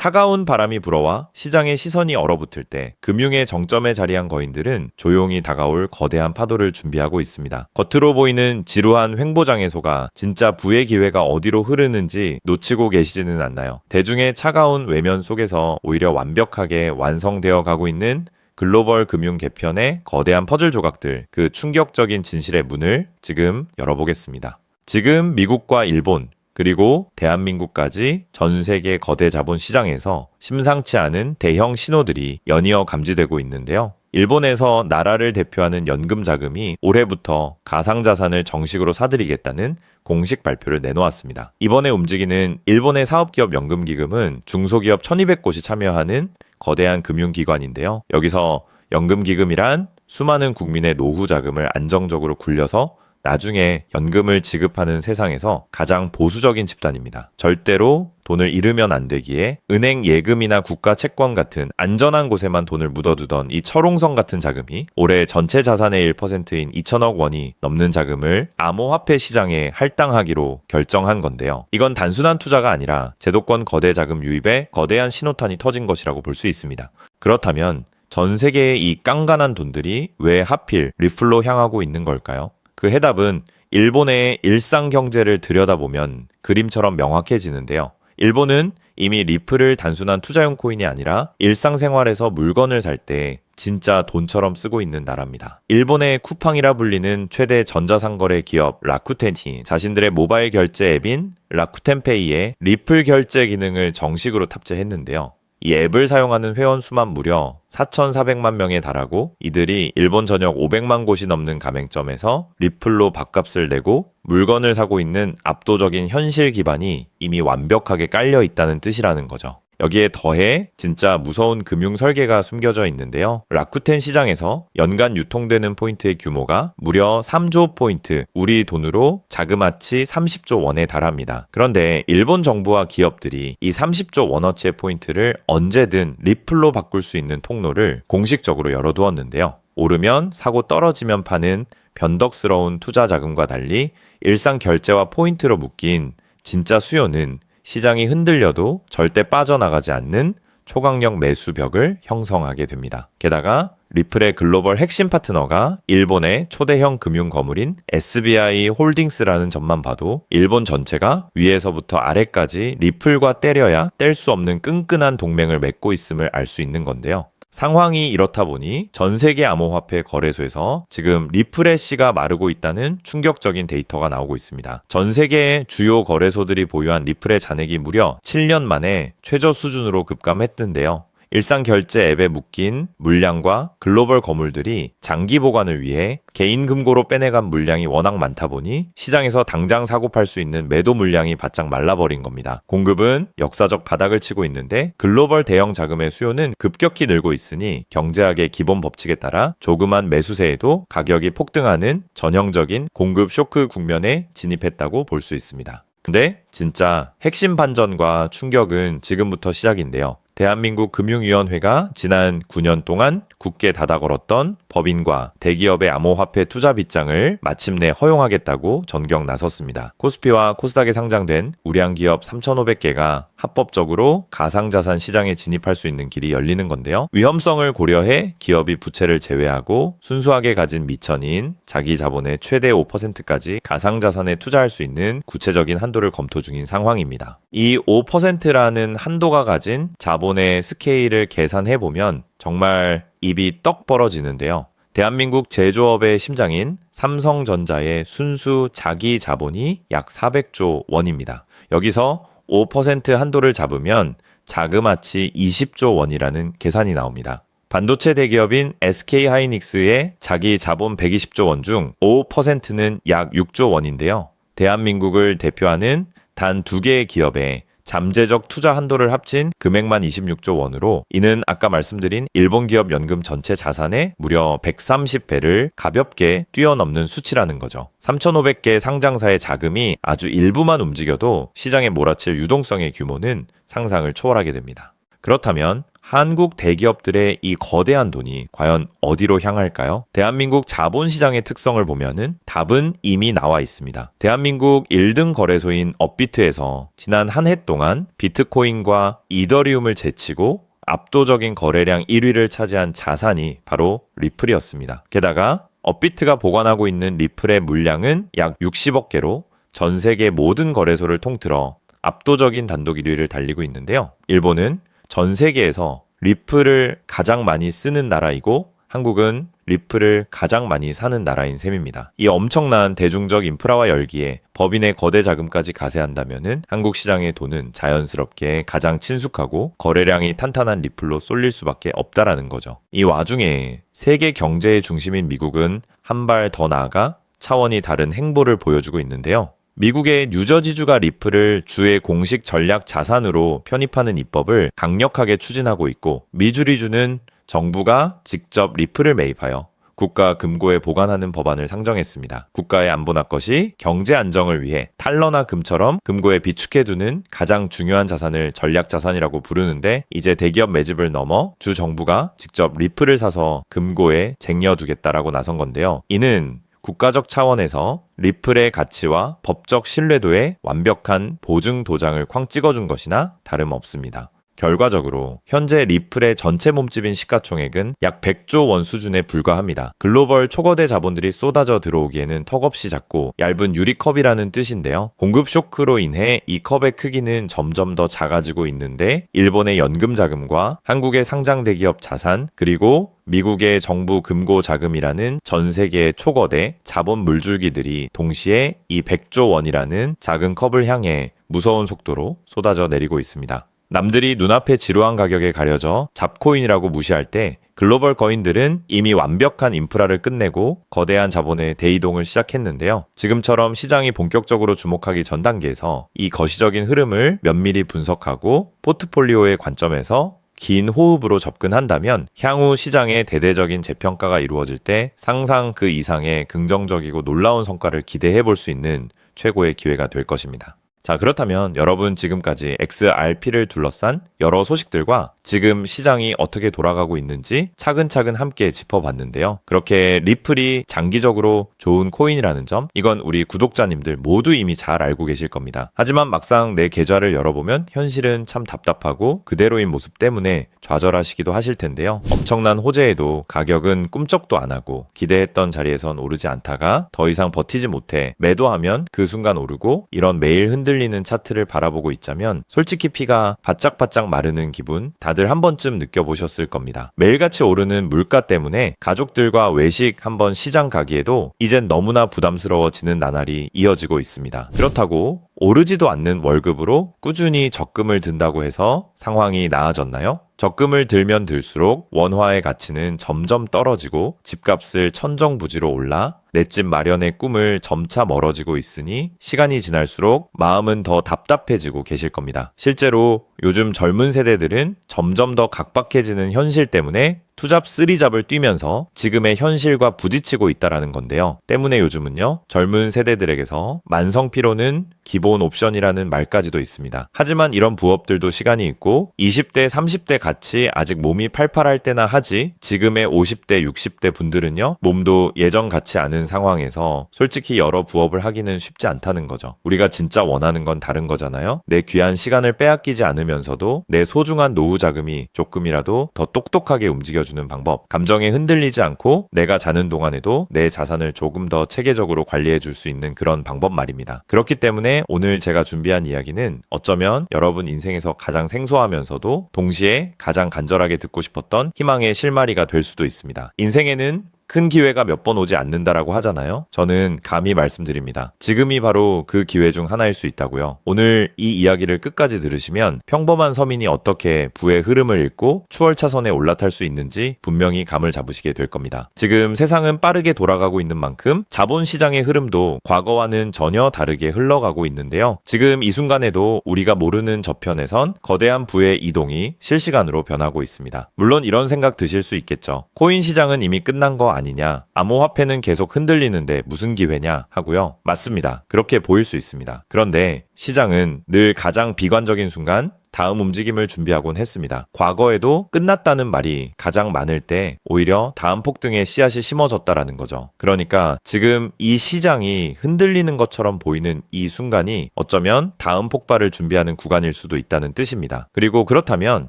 차가운 바람이 불어와 시장의 시선이 얼어붙을 때 금융의 정점에 자리한 거인들은 조용히 다가올 거대한 파도를 준비하고 있습니다. 겉으로 보이는 지루한 횡보장에서가 진짜 부의 기회가 어디로 흐르는지 놓치고 계시지는 않나요? 대중의 차가운 외면 속에서 오히려 완벽하게 완성되어 가고 있는 글로벌 금융 개편의 거대한 퍼즐 조각들, 그 충격적인 진실의 문을 지금 열어보겠습니다. 지금 미국과 일본, 그리고 대한민국까지 전 세계 거대 자본 시장에서 심상치 않은 대형 신호들이 연이어 감지되고 있는데요. 일본에서 나라를 대표하는 연금 자금이 올해부터 가상자산을 정식으로 사들이겠다는 공식 발표를 내놓았습니다. 이번에 움직이는 일본의 사업기업 연금기금은 중소기업 1200곳이 참여하는 거대한 금융기관인데요. 여기서 연금기금이란 수많은 국민의 노후 자금을 안정적으로 굴려서 나중에 연금을 지급하는 세상에서 가장 보수적인 집단입니다. 절대로 돈을 잃으면 안 되기에 은행 예금이나 국가 채권 같은 안전한 곳에만 돈을 묻어두던 이 철옹성 같은 자금이 올해 전체 자산의 1%인 2천억 원이 넘는 자금을 암호화폐 시장에 할당하기로 결정한 건데요. 이건 단순한 투자가 아니라 제도권 거대 자금 유입에 거대한 신호탄이 터진 것이라고 볼 수 있습니다. 그렇다면 전 세계의 이 깐깐한 돈들이 왜 하필 리플로 향하고 있는 걸까요? 그 해답은 일본의 일상 경제를 들여다보면 그림처럼 명확해지는데요. 일본은 이미 리플을 단순한 투자용 코인이 아니라 일상생활에서 물건을 살 때 진짜 돈처럼 쓰고 있는 나라입니다. 일본의 쿠팡이라 불리는 최대 전자상거래 기업 라쿠텐이 자신들의 모바일 결제 앱인 라쿠텐페이에 리플 결제 기능을 정식으로 탑재했는데요. 이 앱을 사용하는 회원 수만 무려 4,400만 명에 달하고 이들이 일본 전역 500만 곳이 넘는 가맹점에서 리플로 밥값을 내고 물건을 사고 있는 압도적인 현실 기반이 이미 완벽하게 깔려 있다는 뜻이라는 거죠. 여기에 더해 진짜 무서운 금융 설계가 숨겨져 있는데요. 라쿠텐 시장에서 연간 유통되는 포인트의 규모가 무려 3조 포인트, 우리 돈으로 자그마치 30조 원에 달합니다. 그런데 일본 정부와 기업들이 이 30조 원어치의 포인트를 언제든 리플로 바꿀 수 있는 통로를 공식적으로 열어두었는데요. 오르면 사고 떨어지면 파는 변덕스러운 투자 자금과 달리 일상 결제와 포인트로 묶인 진짜 수요는 시장이 흔들려도 절대 빠져나가지 않는 초강력 매수벽을 형성하게 됩니다. 게다가 리플의 글로벌 핵심 파트너가 일본의 초대형 금융 거물인 SBI 홀딩스라는 점만 봐도 일본 전체가 위에서부터 아래까지 리플과 때려야 뗄 수 없는 끈끈한 동맹을 맺고 있음을 알 수 있는 건데요. 상황이 이렇다 보니 전 세계 암호화폐 거래소에서 지금 리플의 씨가 마르고 있다는 충격적인 데이터가 나오고 있습니다. 전 세계의 주요 거래소들이 보유한 리플의 잔액이 무려 7년 만에 최저 수준으로 급감했던데요. 일상 결제 앱에 묶인 물량과 글로벌 거물들이 장기 보관을 위해 개인 금고로 빼내간 물량이 워낙 많다 보니 시장에서 당장 사고 팔 수 있는 매도 물량이 바짝 말라버린 겁니다. 공급은 역사적 바닥을 치고 있는데 글로벌 대형 자금의 수요는 급격히 늘고 있으니 경제학의 기본 법칙에 따라 조그만 매수세에도 가격이 폭등하는 전형적인 공급 쇼크 국면에 진입했다고 볼 수 있습니다. 근데 진짜 핵심 반전과 충격은 지금부터 시작인데요. 대한민국 금융위원회가 지난 9년 동안 굳게 닫아 걸었던 법인과 대기업의 암호화폐 투자 빗장을 마침내 허용하겠다고 전격 나섰습니다. 코스피와 코스닥에 상장된 우량 기업 3,500개가 합법적으로 가상자산 시장에 진입할 수 있는 길이 열리는 건데요. 위험성을 고려해 기업이 부채를 제외하고 순수하게 가진 미천인 자기 자본의 최대 5%까지 가상자산에 투자할 수 있는 구체적인 한도를 검토 중인 상황입니다. 이 5%라는 한도가 가진 자본의 스케일을 계산해보면 정말 입이 떡 벌어지는데요. 대한민국 제조업의 심장인 삼성전자의 순수 자기 자본이 약 400조 원입니다. 여기서 5% 한도를 잡으면 자그마치 20조 원이라는 계산이 나옵니다. 반도체 대기업인 SK하이닉스의 자기 자본 120조 원 중 5%는 약 6조 원인데요. 대한민국을 대표하는 단 2개의 기업에 잠재적 투자 한도를 합친 금액만 26조 원으로 이는 아까 말씀드린 일본 기업 연금 전체 자산의 무려 130배를 가볍게 뛰어넘는 수치라는 거죠. 3,500개 상장사의 자금이 아주 일부만 움직여도 시장에 몰아칠 유동성의 규모는 상상을 초월하게 됩니다. 그렇다면 한국 대기업들의 이 거대한 돈이 과연 어디로 향할까요? 대한민국 자본시장의 특성을 보면은 답은 이미 나와 있습니다. 대한민국 1등 거래소인 업비트에서 지난 한 해 동안 비트코인과 이더리움을 제치고 압도적인 거래량 1위를 차지한 자산이 바로 리플이었습니다. 게다가 업비트가 보관하고 있는 리플의 물량은 약 60억 개로 전 세계 모든 거래소를 통틀어 압도적인 단독 1위를 달리고 있는데요. 일본은 전 세계에서 리플을 가장 많이 쓰는 나라이고 한국은 리플을 가장 많이 사는 나라인 셈입니다. 이 엄청난 대중적 인프라와 열기에 법인의 거대 자금까지 가세한다면은 한국 시장의 돈은 자연스럽게 가장 친숙하고 거래량이 탄탄한 리플로 쏠릴 수밖에 없다라는 거죠. 이 와중에 세계 경제의 중심인 미국은 한 발 더 나아가 차원이 다른 행보를 보여주고 있는데요. 미국의 뉴저지주가 리플을 주의 공식 전략 자산으로 편입하는 입법을 강력하게 추진하고 있고 미주리주는 정부가 직접 리플을 매입하여 국가 금고에 보관하는 법안을 상정했습니다. 국가의 안보나 것이 경제 안정을 위해 달러나 금처럼 금고에 비축해두는 가장 중요한 자산을 전략 자산이라고 부르는데 이제 대기업 매집을 넘어 주 정부가 직접 리플을 사서 금고에 쟁여두겠다라고 나선 건데요. 이는 국가적 차원에서 리플의 가치와 법적 신뢰도에 완벽한 보증 도장을 쾅 찍어준 것이나 다름없습니다. 결과적으로 현재 리플의 전체 몸집인 시가총액은 약 100조 원 수준에 불과합니다. 글로벌 초거대 자본들이 쏟아져 들어오기에는 턱없이 작고 얇은 유리컵이라는 뜻인데요. 공급 쇼크로 인해 이 컵의 크기는 점점 더 작아지고 있는데 일본의 연금 자금과 한국의 상장 대기업 자산 그리고 미국의 정부 금고 자금이라는 전 세계의 초거대 자본 물줄기들이 동시에 이 100조 원이라는 작은 컵을 향해 무서운 속도로 쏟아져 내리고 있습니다. 남들이 눈앞에 지루한 가격에 가려져 잡코인이라고 무시할 때 글로벌 거인들은 이미 완벽한 인프라를 끝내고 거대한 자본의 대이동을 시작했는데요. 지금처럼 시장이 본격적으로 주목하기 전 단계에서 이 거시적인 흐름을 면밀히 분석하고 포트폴리오의 관점에서 긴 호흡으로 접근한다면 향후 시장의 대대적인 재평가가 이루어질 때 상상 그 이상의 긍정적이고 놀라운 성과를 기대해 볼 수 있는 최고의 기회가 될 것입니다. 자, 그렇다면 여러분 지금까지 XRP를 둘러싼 여러 소식들과 지금 시장이 어떻게 돌아가고 있는지 차근차근 함께 짚어봤는데요. 그렇게 리플이 장기적으로 좋은 코인이라는 점, 이건 우리 구독자님들 모두 이미 잘 알고 계실 겁니다. 하지만 막상 내 계좌를 열어보면 현실은 참 답답하고 그대로인 모습 때문에 좌절하시기도 하실 텐데요. 엄청난 호재에도 가격은 꿈쩍도 안 하고 기대했던 자리에선 오르지 않다가 더 이상 버티지 못해 매도하면 그 순간 오르고 이런 매일 흔들리는 차트를 바라보고 있자면 솔직히 피가 바짝바짝 마르는 기분 다들 한 번쯤 느껴보셨을 겁니다. 매일같이 오르는 물가 때문에 가족들과 외식 한번 시장 가기에도 이젠 너무나 부담스러워지는 나날이 이어지고 있습니다. 그렇다고 오르지도 않는 월급으로 꾸준히 적금을 든다고 해서 상황이 나아졌나요? 적금을 들면 들수록 원화의 가치는 점점 떨어지고 집값을 천정부지로 올라 내 집 마련의 꿈을 점차 멀어지고 있으니 시간이 지날수록 마음은 더 답답해지고 계실 겁니다. 실제로 요즘 젊은 세대들은 점점 더 각박해지는 현실 때문에 투잡 쓰리잡을 뛰면서 지금의 현실과 부딪히고 있다라는 건데요. 때문에 요즘은요, 젊은 세대들에게서 만성 피로는 기본 옵션이라는 말까지도 있습니다. 하지만 이런 부업들도 시간이 있고 20대, 30대 같이 아직 몸이 팔팔할 때나 하지 지금의 50대, 60대 분들은요, 몸도 예전 같지 않은 상황에서 솔직히 여러 부업을 하기는 쉽지 않다는 거죠. 우리가 진짜 원하는 건 다른 거잖아요. 내 귀한 시간을 빼앗기지 않으면서도 내 소중한 노후 자금이 조금이라도 더 똑똑하게 움직여주는 방법, 감정에 흔들리지 않고 내가 자는 동안에도 내 자산을 조금 더 체계적으로 관리해 줄 수 있는 그런 방법 말입니다. 그렇기 때문에 오늘 제가 준비한 이야기는 어쩌면 여러분 인생에서 가장 생소하면서도 동시에 가장 간절하게 듣고 싶었던 희망의 실마리가 될 수도 있습니다. 인생에는 큰 기회가 몇 번 오지 않는다라고 하잖아요. 저는 감히 말씀드립니다. 지금이 바로 그 기회 중 하나일 수 있다고요. 오늘 이 이야기를 끝까지 들으시면 평범한 서민이 어떻게 부의 흐름을 읽고 추월차선에 올라탈 수 있는지 분명히 감을 잡으시게 될 겁니다. 지금 세상은 빠르게 돌아가고 있는 만큼 자본시장의 흐름도 과거와는 전혀 다르게 흘러가고 있는데요. 지금 이 순간에도 우리가 모르는 저편에선 거대한 부의 이동이 실시간으로 변하고 있습니다. 물론 이런 생각 드실 수 있겠죠. 코인 시장은 이미 끝난 거 아니냐, 암호화폐는 계속 흔들리는데 무슨 기회냐 하고요. 맞습니다. 그렇게 보일 수 있습니다. 그런데 시장은 늘 가장 비관적인 순간 다음 움직임을 준비하곤 했습니다. 과거에도 끝났다는 말이 가장 많을 때 오히려 다음 폭등의 씨앗이 심어졌다라는 거죠. 그러니까 지금 이 시장이 흔들리는 것처럼 보이는 이 순간이 어쩌면 다음 폭발을 준비하는 구간일 수도 있다는 뜻입니다. 그리고 그렇다면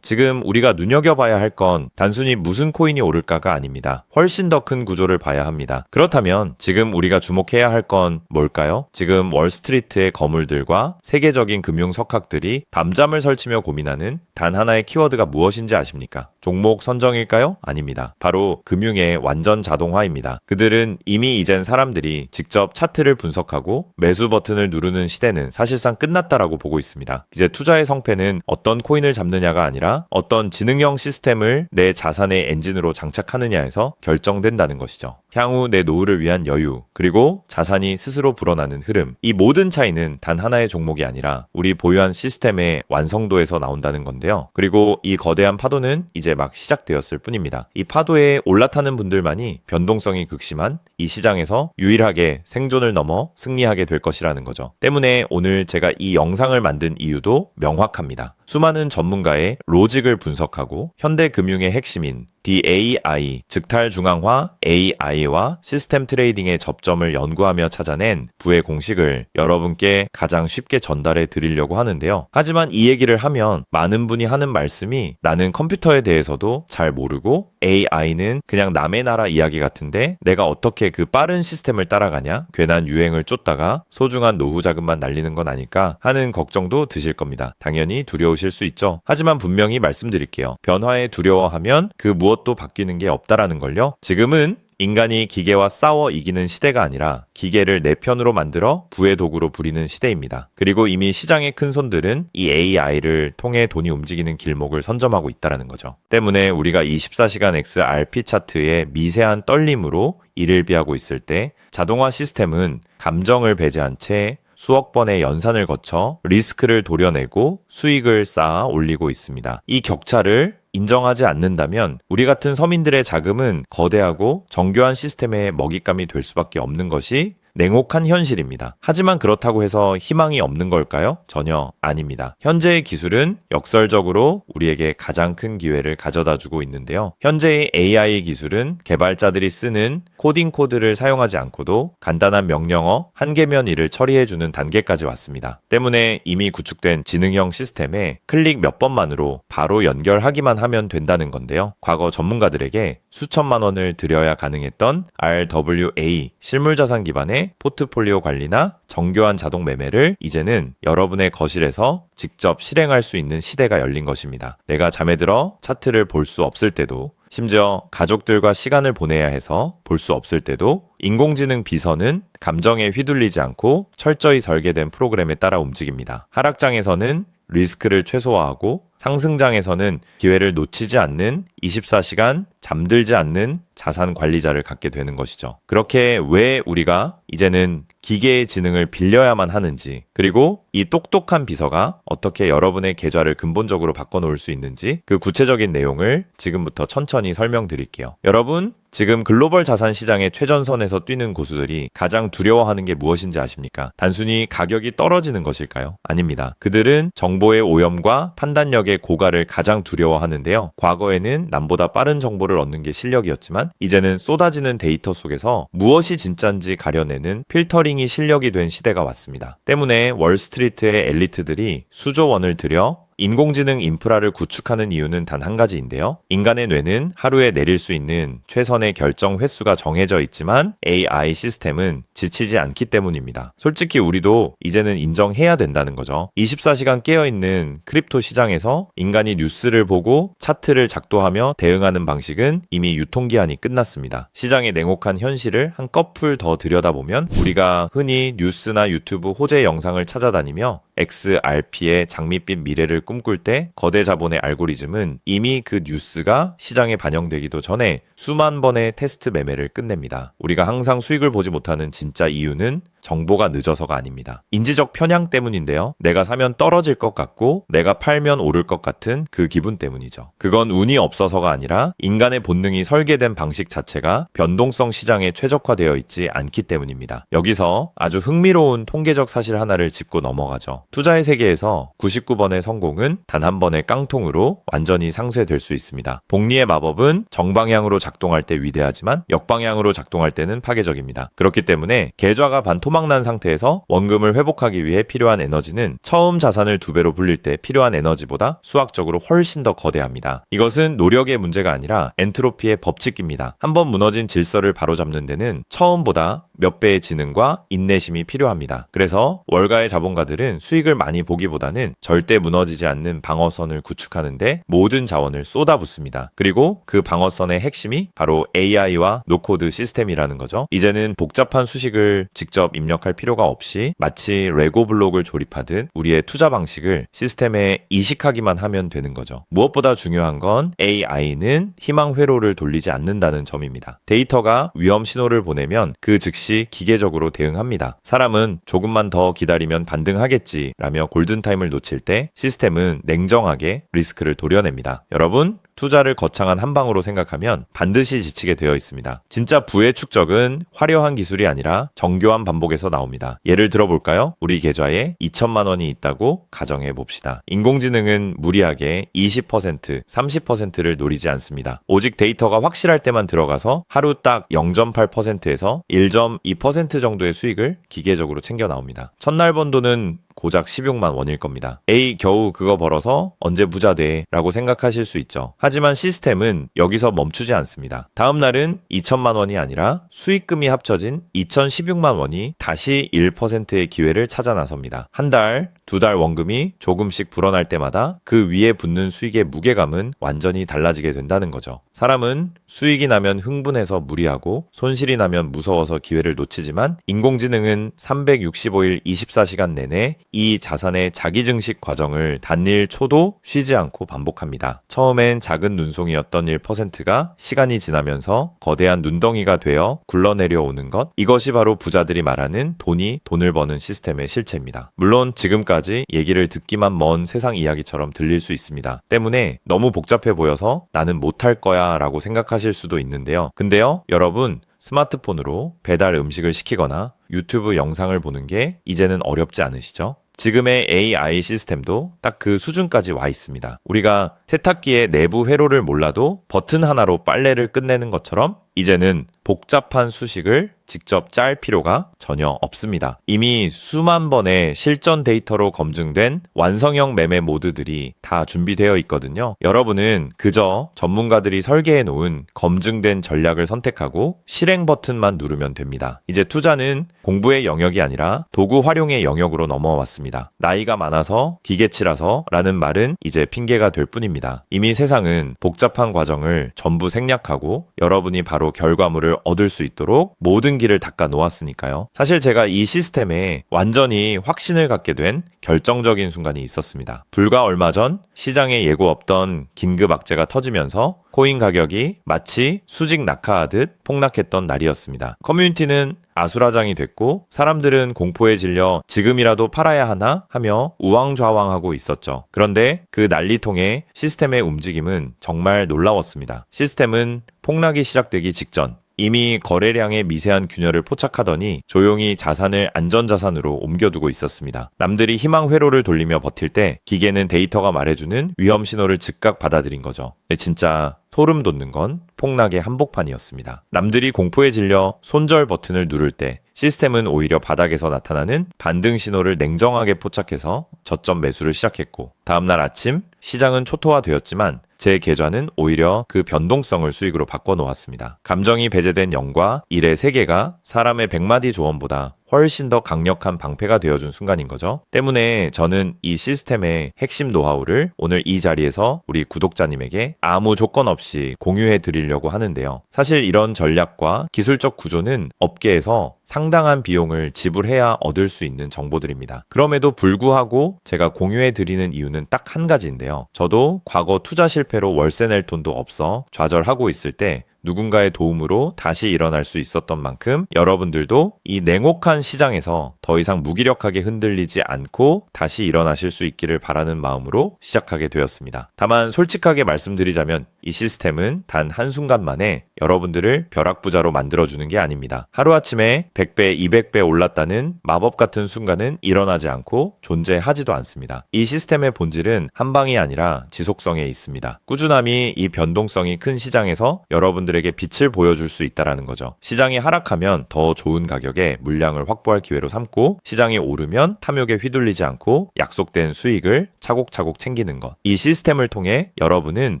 지금 우리가 눈여겨봐야 할 건 단순히 무슨 코인이 오를까가 아닙니다. 훨씬 더 큰 구조를 봐야 합니다. 그렇다면 지금 우리가 주목해야 할 건 뭘까요? 지금 월스트리트의 거물들과 세계적인 금융 석학들이 밤잠을 설치며 고민하는 단 하나의 키워드가 무엇인지 아십니까? 종목 선정일까요? 아닙니다. 바로 금융의 완전 자동화입니다. 그들은 이미 이젠 사람들이 직접 차트를 분석하고 매수 버튼을 누르는 시대는 사실상 끝났다라고 보고 있습니다. 이제 투자의 성패는 어떤 코인을 잡느냐가 아니라 어떤 지능형 시스템을 내 자산의 엔진으로 장착하느냐에서 결정된다는 것이죠. 향후 내 노후를 위한 여유, 그리고 자산이 스스로 불어나는 흐름, 이 모든 차이는 단 하나의 종목이 아니라 우리 보유한 시스템의 완성도에서 나온다는 건데요. 그리고 이 거대한 파도는 이제 막 시작되었을 뿐입니다. 이 파도에 올라타는 분들만이 변동성이 극심한 이 시장에서 유일하게 생존을 넘어 승리하게 될 것이라는 거죠. 때문에 오늘 제가 이 영상을 만든 이유도 명확합니다. 수많은 전문가의 로직을 분석하고 현대 금융의 핵심인 DAI, 즉 탈중앙화 AI와 시스템 트레이딩의 접점을 연구하며 찾아낸 부의 공식을 여러분께 가장 쉽게 전달해 드리려고 하는데요. 하지만 이 얘기를 하면 많은 분이 하는 말씀이 나는 컴퓨터에 대해서도 잘 모르고 AI는 그냥 남의 나라 이야기 같은데 내가 어떻게 그 빠른 시스템을 따라가냐? 괜한 유행을 쫓다가 소중한 노후 자금만 날리는 건 아닐까 하는 걱정도 드실 겁니다. 당연히 두려우실 수 있죠. 하지만 분명히 말씀드릴게요. 변화에 두려워하면 그 무엇도 바뀌는 게 없다라는 걸요. 지금은 인간이 기계와 싸워 이기는 시대가 아니라 기계를 내 편으로 만들어 부의 도구로 부리는 시대입니다. 그리고 이미 시장의 큰 손들은 이 AI를 통해 돈이 움직이는 길목을 선점하고 있다는 거죠. 때문에 우리가 24시간 XRP 차트의 미세한 떨림으로 이를 비하고 있을 때 자동화 시스템은 감정을 배제한 채 수억 번의 연산을 거쳐 리스크를 도려내고 수익을 쌓아 올리고 있습니다. 이 격차를 인정하지 않는다면 우리 같은 서민들의 자금은 거대하고 정교한 시스템의 먹잇감이 될 수밖에 없는 것이 냉혹한 현실입니다. 하지만 그렇다고 해서 희망이 없는 걸까요? 전혀 아닙니다. 현재의 기술은 역설적으로 우리에게 가장 큰 기회를 가져다주고 있는데요. 현재의 AI 기술은 개발자들이 쓰는 코딩 코드를 사용하지 않고도 간단한 명령어 한 개면 일을 처리해주는 단계까지 왔습니다. 때문에 이미 구축된 지능형 시스템에 클릭 몇 번만으로 바로 연결하기만 하면 된다는 건데요. 과거 전문가들에게 수천만 원을 들여야 가능했던 RWA 실물자산 기반의 포트폴리오 관리나 정교한 자동 매매를 이제는 여러분의 거실에서 직접 실행할 수 있는 시대가 열린 것입니다. 내가 잠에 들어 차트를 볼 수 없을 때도, 심지어 가족들과 시간을 보내야 해서 볼 수 없을 때도 인공지능 비서는 감정에 휘둘리지 않고 철저히 설계된 프로그램에 따라 움직입니다. 하락장에서는 리스크를 최소화하고 상승장에서는 기회를 놓치지 않는 24시간 잠들지 않는 자산 관리자를 갖게 되는 것이죠. 그렇게 왜 우리가 이제는 기계의 지능을 빌려야만 하는지, 그리고 이 똑똑한 비서가 어떻게 여러분의 계좌를 근본적으로 바꿔놓을 수 있는지 그 구체적인 내용을 지금부터 천천히 설명드릴게요. 여러분, 지금 글로벌 자산 시장의 최전선에서 뛰는 고수들이 가장 두려워하는 게 무엇인지 아십니까? 단순히 가격이 떨어지는 것일까요? 아닙니다. 그들은 정보의 오염과 판단력의 고갈을 가장 두려워하는데요. 과거에는 남보다 빠른 정보를 얻는 게 실력이었지만 이제는 쏟아지는 데이터 속에서 무엇이 진짜인지 가려내는 필터링이 실력이 된 시대가 왔습니다. 때문에 월스트리트의 엘리트들이 수조 원을 들여 인공지능 인프라를 구축하는 이유는 단 한 가지인데요. 인간의 뇌는 하루에 내릴 수 있는 최선의 결정 횟수가 정해져 있지만 AI 시스템은 지치지 않기 때문입니다. 솔직히 우리도 이제는 인정해야 된다는 거죠. 24시간 깨어있는 크립토 시장에서 인간이 뉴스를 보고 차트를 작도하며 대응하는 방식은 이미 유통기한이 끝났습니다. 시장의 냉혹한 현실을 한꺼풀 더 들여다보면 우리가 흔히 뉴스나 유튜브 호재 영상을 찾아다니며 XRP의 장밋빛 미래를 꿈꿀 때 거대 자본의 알고리즘은 이미 그 뉴스가 시장에 반영되기도 전에 수만 번의 테스트 매매를 끝냅니다. 우리가 항상 수익을 보지 못하는 진짜 이유는 정보가 늦어서가 아닙니다. 인지적 편향 때문인데요. 내가 사면 떨어질 것 같고 내가 팔면 오를 것 같은 그 기분 때문이죠. 그건 운이 없어서가 아니라 인간의 본능이 설계된 방식 자체가 변동성 시장에 최적화되어 있지 않기 때문입니다. 여기서 아주 흥미로운 통계적 사실 하나를 짚고 넘어가죠. 투자의 세계에서 99번의 성공은 단 한 번의 깡통으로 완전히 상쇄될 수 있습니다. 복리의 마법은 정방향으로 작동할 때 위대하지만 역방향으로 작동할 때는 파괴적입니다. 그렇기 때문에 계좌가 반토막난 상태에서 원금을 회복하기 위해 필요한 에너지는 처음 자산을 2배로 불릴 때 필요한 에너지보다 수학적으로 훨씬 더 거대합니다. 이것은 노력의 문제가 아니라 엔트로피의 법칙입니다. 한번 무너진 질서를 바로잡는 데는 처음보다 몇 배의 지능과 인내심이 필요합니다. 그래서 월가의 자본가들은 수익을 많이 보기보다는 절대 무너지지 않는 방어선을 구축하는데 모든 자원을 쏟아붓습니다. 그리고 그 방어선의 핵심이 바로 AI와 노코드 시스템이라는 거죠. 이제는 복잡한 수식을 직접 입력할 필요가 없이 마치 레고 블록을 조립하듯 우리의 투자 방식을 시스템에 이식하기만 하면 되는 거죠. 무엇보다 중요한 건 AI는 희망 회로를 돌리지 않는다는 점입니다. 데이터가 위험 신호를 보내면 그 즉시 기계적으로 대응합니다. 사람은 조금만 더 기다리면 반등하겠지 라며 골든타임을 놓칠 때 시스템은 냉정하게 리스크를 도려냅니다. 여러분, 투자를 거창한 한 방으로 생각하면 반드시 지치게 되어 있습니다. 진짜 부의 축적은 화려한 기술이 아니라 정교한 반복에서 나옵니다. 예를 들어볼까요? 우리 계좌에 2천만 원이 있다고 가정해 봅시다. 인공지능은 무리하게 20%, 30%를 노리지 않습니다. 오직 데이터가 확실할 때만 들어가서 하루 딱 0.8%에서 1.2% 정도의 수익을 기계적으로 챙겨 나옵니다. 첫날 번 돈은 고작 16만 원일 겁니다. 에이, 겨우 그거 벌어서 언제 부자 돼? 라고 생각하실 수 있죠. 하지만 시스템은 여기서 멈추지 않습니다. 다음 날은 2천만 원이 아니라 수익금이 합쳐진 2,016만 원이 다시 1%의 기회를 찾아 나섭니다. 한 달, 2달 원금이 조금씩 불어날 때마다 그 위에 붙는 수익의 무게감은 완전히 달라지게 된다는 거죠. 사람은 수익이 나면 흥분해서 무리하고 손실이 나면 무서워서 기회를 놓치지만 인공지능은 365일 24시간 내내 이 자산의 자기증식 과정을 단일 초도 쉬지 않고 반복합니다. 처음엔 작은 눈송이였던 1%가 시간이 지나면서 거대한 눈덩이가 되어 굴러내려오는 것, 이것이 바로 부자들이 말하는 돈이 돈을 버는 시스템의 실체입니다. 물론 지금까지 얘기를 듣기만 먼 세상 이야기처럼 들릴 수 있습니다. 때문에 너무 복잡해 보여서 나는 못할 거야 라고 생각하실 수도 있는데요. 근데요, 여러분, 스마트폰으로 배달 음식을 시키거나 유튜브 영상을 보는 게 이제는 어렵지 않으시죠? 지금의 AI 시스템도 딱 그 수준까지 와 있습니다. 우리가 세탁기의 내부 회로를 몰라도 버튼 하나로 빨래를 끝내는 것처럼 이제는 복잡한 수식을 직접 짤 필요가 전혀 없습니다. 이미 수만 번의 실전 데이터로 검증된 완성형 매매 모드들이 다 준비되어 있거든요. 여러분은 그저 전문가들이 설계해 놓은 검증된 전략을 선택하고 실행 버튼만 누르면 됩니다. 이제 투자는 공부의 영역이 아니라 도구 활용의 영역으로 넘어왔습니다. 나이가 많아서 기계치라서 라는 말은 이제 핑계가 될 뿐입니다. 이미 세상은 복잡한 과정을 전부 생략하고 여러분이 바로 결과물을 얻을 수 있도록 모든 길을 닦아 놓았으니까요. 사실 제가 이 시스템에 완전히 확신을 갖게 된 결정적인 순간이 있었습니다. 불과 얼마 전 시장에 예고 없던 긴급 악재가 터지면서 코인 가격이 마치 수직 낙하하듯 폭락했던 날이었습니다. 커뮤니티는 아수라장이 됐고 사람들은 공포에 질려 지금이라도 팔아야 하나 하며 우왕좌왕하고 있었죠. 그런데 그 난리통의 시스템의 움직임은 정말 놀라웠습니다. 시스템은 폭락이 시작되기 직전 이미 거래량의 미세한 균열을 포착하더니 조용히 자산을 안전자산으로 옮겨두고 있었습니다. 남들이 희망 회로를 돌리며 버틸 때 기계는 데이터가 말해주는 위험 신호를 즉각 받아들인 거죠. 진짜 소름 돋는 건 폭락의 한복판이었습니다. 남들이 공포에 질려 손절 버튼을 누를 때 시스템은 오히려 바닥에서 나타나는 반등 신호를 냉정하게 포착해서 저점 매수를 시작했고 다음날 아침 시장은 초토화되었지만 제 계좌는 오히려 그 변동성을 수익으로 바꿔놓았습니다. 감정이 배제된 0과 1의 세계가 사람의 100마디 조언보다 훨씬 더 강력한 방패가 되어준 순간인 거죠. 때문에 저는 이 시스템의 핵심 노하우를 오늘 이 자리에서 우리 구독자님에게 아무 조건 없이 공유해 드리려고 하는데요. 사실 이런 전략과 기술적 구조는 업계에서 상당한 비용을 지불해야 얻을 수 있는 정보들입니다. 그럼에도 불구하고 제가 공유해 드리는 이유는 딱 한 가지인데요. 저도 과거 투자 실패로 월세 낼 돈도 없어 좌절하고 있을 때 누군가의 도움으로 다시 일어날 수 있었던 만큼 여러분들도 이 냉혹한 시장에서 더 이상 무기력하게 흔들리지 않고 다시 일어나실 수 있기를 바라는 마음으로 시작하게 되었습니다. 다만 솔직하게 말씀드리자면 이 시스템은 단 한순간 만에 여러분들을 벼락부자로 만들어주는 게 아닙니다. 하루아침에 100배, 200배 올랐다는 마법 같은 순간은 일어나지 않고 존재하지도 않습니다. 이 시스템의 본질은 한 방이 아니라 지속성에 있습니다. 꾸준함이 이 변동성이 큰 시장에서 여러분들에게 빛을 보여줄 수 있다는 거죠. 시장이 하락하면 더 좋은 가격에 물량을 확보할 기회로 삼고 시장이 오르면 탐욕에 휘둘리지 않고 약속된 수익을 차곡차곡 챙기는 것. 이 시스템을 통해 여러분은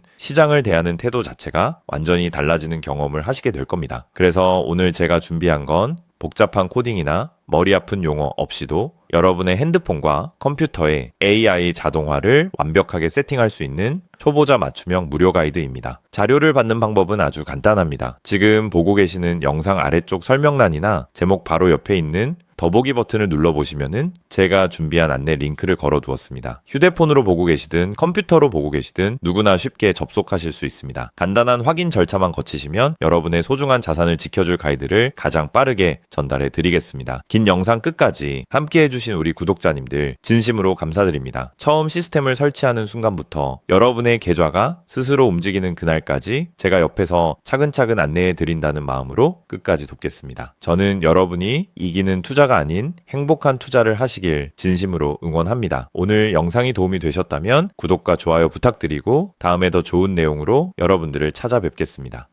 시장을 대하는 태도 자체가 완전히 달라지는 경험을 하시게 될 겁니다. 그래서 오늘 제가 준비한 건 복잡한 코딩이나 머리 아픈 용어 없이도 여러분의 핸드폰과 컴퓨터에 AI 자동화를 완벽하게 세팅할 수 있는 초보자 맞춤형 무료 가이드입니다. 자료를 받는 방법은 아주 간단합니다. 지금 보고 계시는 영상 아래쪽 설명란이나 제목 바로 옆에 있는 더보기 버튼을 눌러보시면은 제가 준비한 안내 링크를 걸어 두었습니다. 휴대폰으로 보고 계시든 컴퓨터로 보고 계시든 누구나 쉽게 접속하실 수 있습니다. 간단한 확인 절차만 거치시면 여러분의 소중한 자산을 지켜줄 가이드를 가장 빠르게 전달해 드리겠습니다. 긴 영상 끝까지 함께 해주신 우리 구독자님들 진심으로 감사드립니다. 처음 시스템을 설치하는 순간부터 여러분의 계좌가 스스로 움직이는 그날까지 제가 옆에서 차근차근 안내해 드린다는 마음으로 끝까지 돕겠습니다. 저는 여러분이 이기는 투자가 아닌 행복한 투자를 하시길 진심으로 응원합니다. 오늘 영상이 도움이 되셨다면 구독과 좋아요 부탁드리고 다음에 더 좋은 내용으로 여러분들을 찾아뵙겠습니다.